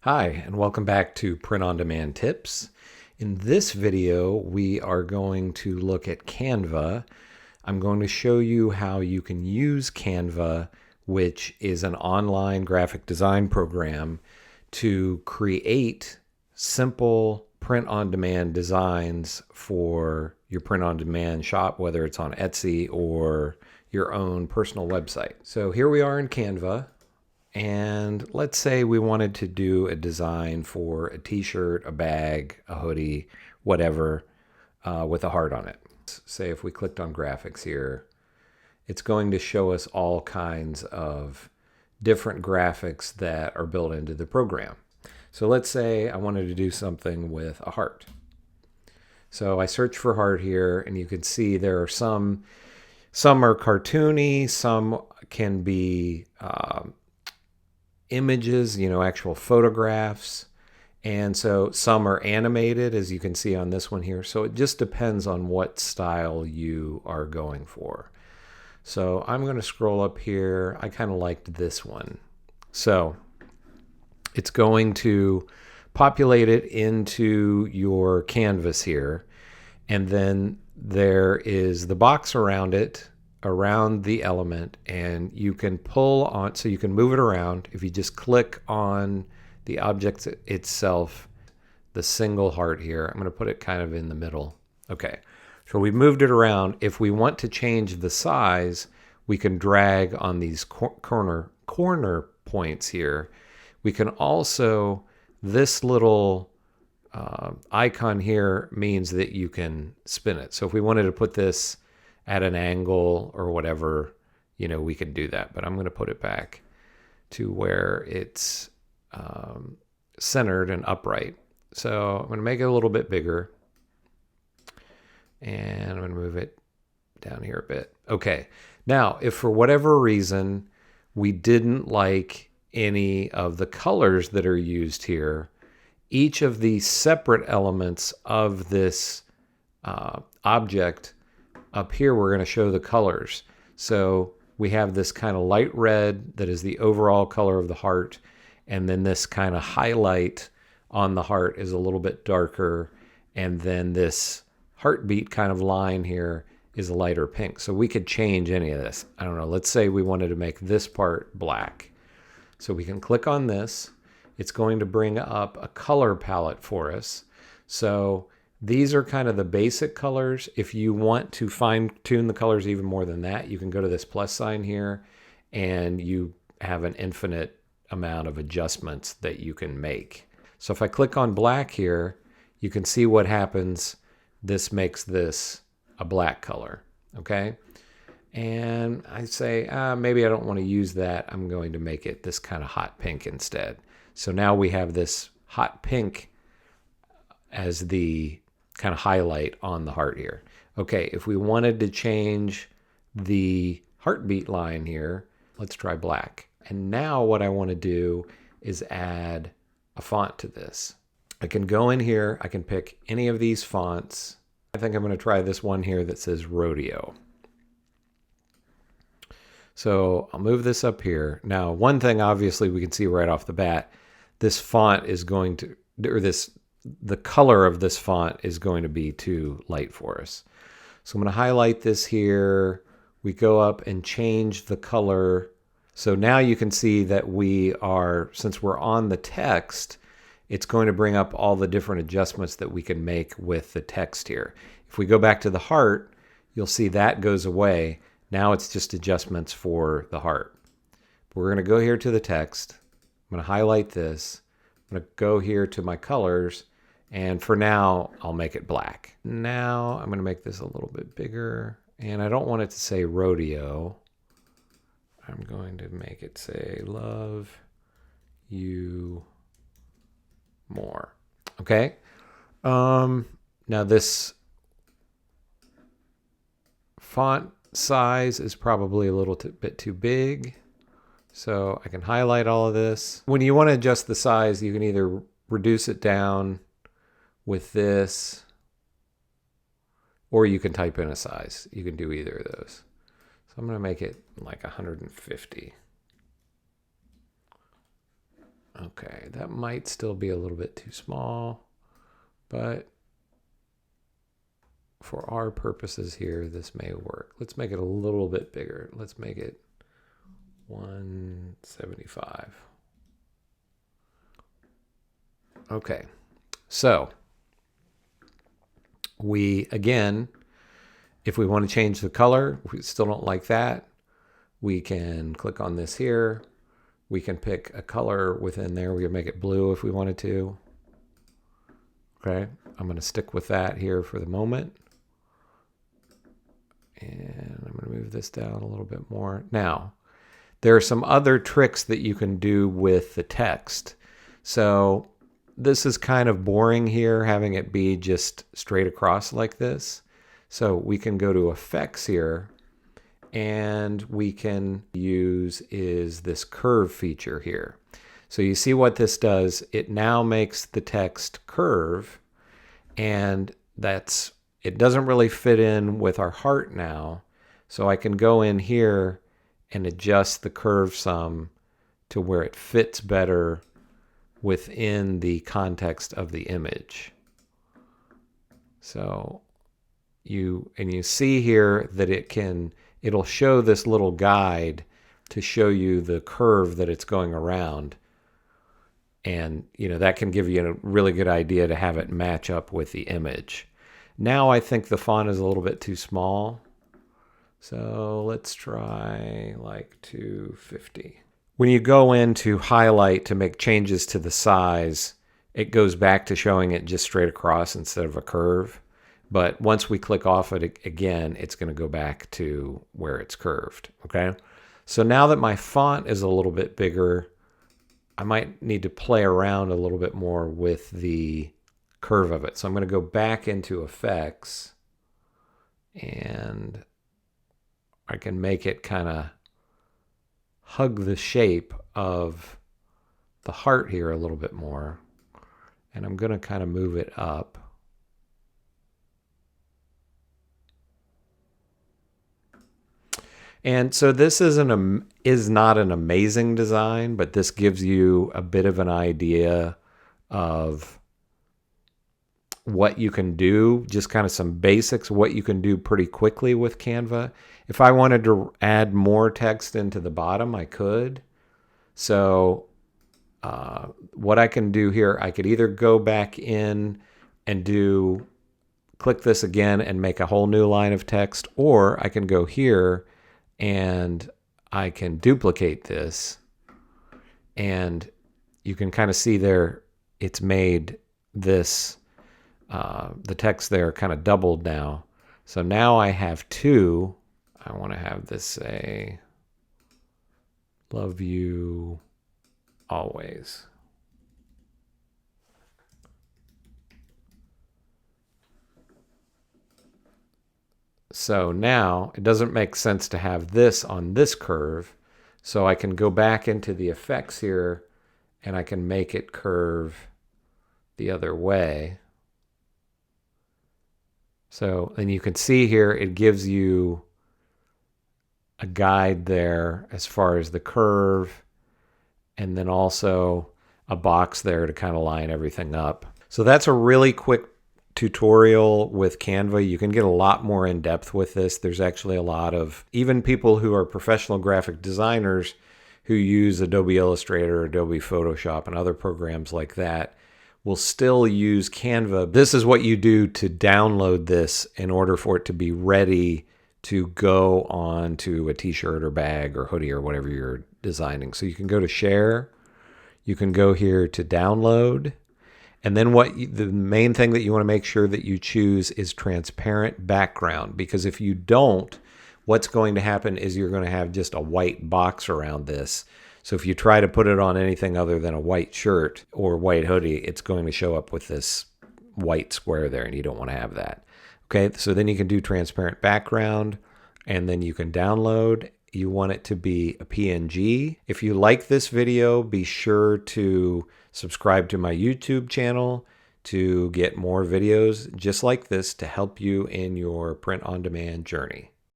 Hi, and welcome back to Print on Demand Tips. In this video, we are going to look at Canva. I'm going to show you how you can use Canva, which is an online graphic design program, to create simple print on demand designs for your print on demand shop, whether it's on Etsy or your own personal website. So here we are in Canva. And let's say we wanted to do a design for a t-shirt, a bag, a hoodie, whatever, with a heart on it. Say if we clicked on graphics here, it's going to show us all kinds of different graphics that are built into the program. So let's say I wanted to do something with a heart. So I search for heart here, and you can see there are some are cartoony, some can be images, actual photographs. And so some are animated, as you can see on this one here. So it just depends on what style you are going for. So I'm going to scroll up here. I kind of liked this one. So it's going to populate it into your canvas here. And then there is the box around it, around the element, and you can pull on, so you can move it around. If you just click on the object itself, the single heart here, I'm going to put it kind of in the middle. Okay, so we moved it around. If we want to change the size, we can drag on these corner points here. We can also, this little icon here means that you can spin it. So if we wanted to put this at an angle or whatever, we can do that. But I'm going to put it back to where it's centered and upright. So I'm going to make it a little bit bigger. And I'm going to move it down here a bit. Okay. Now, if for whatever reason we didn't like any of the colors that are used here, each of the separate elements of this object up here, we're going to show the colors. So we have this kind of light red that is the overall color of the heart. And then this kind of highlight on the heart is a little bit darker. And then this heartbeat kind of line here is a lighter pink. So we could change any of this. I don't know. Let's say we wanted to make this part black. So we can click on this. It's going to bring up a color palette for us. So these are kind of the basic colors. If you want to fine tune the colors even more than that, you can go to this plus sign here and you have an infinite amount of adjustments that you can make. So if I click on black here, you can see what happens. This makes this a black color, okay? And I say, maybe I don't want to use that. I'm going to make it this kind of hot pink instead. So now we have this hot pink as the kind of highlight on the heart here. Okay, if we wanted to change the heartbeat line here, let's try black. And now what I want to do is add a font to this. I can go in here, I can pick any of these fonts. I think I'm going to try this one here that says Rodeo. So I'll move this up here. Now, one thing obviously we can see right off the bat, this font is going to, or the color of this font is going to be too light for us. So I'm going to highlight this here. We go up and change the color. So now you can see that we are, since we're on the text, it's going to bring up all the different adjustments that we can make with the text here. If we go back to the heart, you'll see that goes away. Now it's just adjustments for the heart. But we're going to go here to the text. I'm going to highlight this. I'm going to go here to my colors. And for now, I'll make it black. Now I'm going to make this a little bit bigger. And I don't want it to say rodeo. I'm going to make it say love you more. Okay. Now this font size is probably a little bit too big. So I can highlight all of this. When you want to adjust the size, you can either reduce it down with this, or you can type in a size. You can do either of those. So I'm going to make it like 150. Okay, that might still be a little bit too small, but for our purposes here, this may work. Let's make it a little bit bigger. Let's make it 175. Okay, so we, again, if we want to change the color, we still don't like that, we can click on this here. We can pick a color within there. We can make it blue if we wanted to. Okay, I'm going to stick with that here for the moment. And I'm going to move this down a little bit more. Now, there are some other tricks that you can do with the text. So this is kind of boring here, having it be just straight across like this. So we can go to effects here, and we can use is this curve feature here. So you see what this does? It now makes the text curve, and it doesn't really fit in with our heart now. So I can go in here and adjust the curve some to where it fits better within the context of the image. So you see here that it'll show this little guide to show you the curve that it's going around. And that can give you a really good idea to have it match up with the image. Now I think the font is a little bit too small. So let's try like 250. When you go in to highlight to make changes to the size, it goes back to showing it just straight across instead of a curve. But once we click off it again, it's going to go back to where it's curved. Okay. So now that my font is a little bit bigger, I might need to play around a little bit more with the curve of it. So I'm going to go back into effects, and I can make it kind of hug the shape of the heart here a little bit more. And I'm going to kind of move it up. And so this is not an amazing design, but this gives you a bit of an idea of what you can do, just kind of some basics, what you can do pretty quickly with Canva. If I wanted to add more text into the bottom, I could. So what I can do here, I could either go back in and click this again and make a whole new line of text, or I can go here and I can duplicate this, and you can kind of see there it's made this the text there kind of doubled now. So now I have two. I want to have this say, love you always. So now it doesn't make sense to have this on this curve. So I can go back into the effects here and I can make it curve the other way. So, and you can see here, it gives you a guide there as far as the curve, and then also a box there to kind of line everything up. So that's a really quick tutorial with Canva. You can get a lot more in depth with this. There's actually a lot of, even people who are professional graphic designers who use Adobe Illustrator, Adobe Photoshop, and other programs like that will still use Canva. This is what you do to download this in order for it to be ready to go on to a t-shirt or bag or hoodie or whatever you're designing. So you can go to share, you can go here to download, and then the main thing that you want to make sure that you choose is transparent background, because if you don't, what's going to happen is you're going to have just a white box around this. So if you try to put it on anything other than a white shirt or white hoodie, it's going to show up with this white square there, and you don't want to have that. Okay, so then you can do transparent background, and then you can download. You want it to be a PNG. If you like this video, be sure to subscribe to my YouTube channel to get more videos just like this to help you in your print-on-demand journey.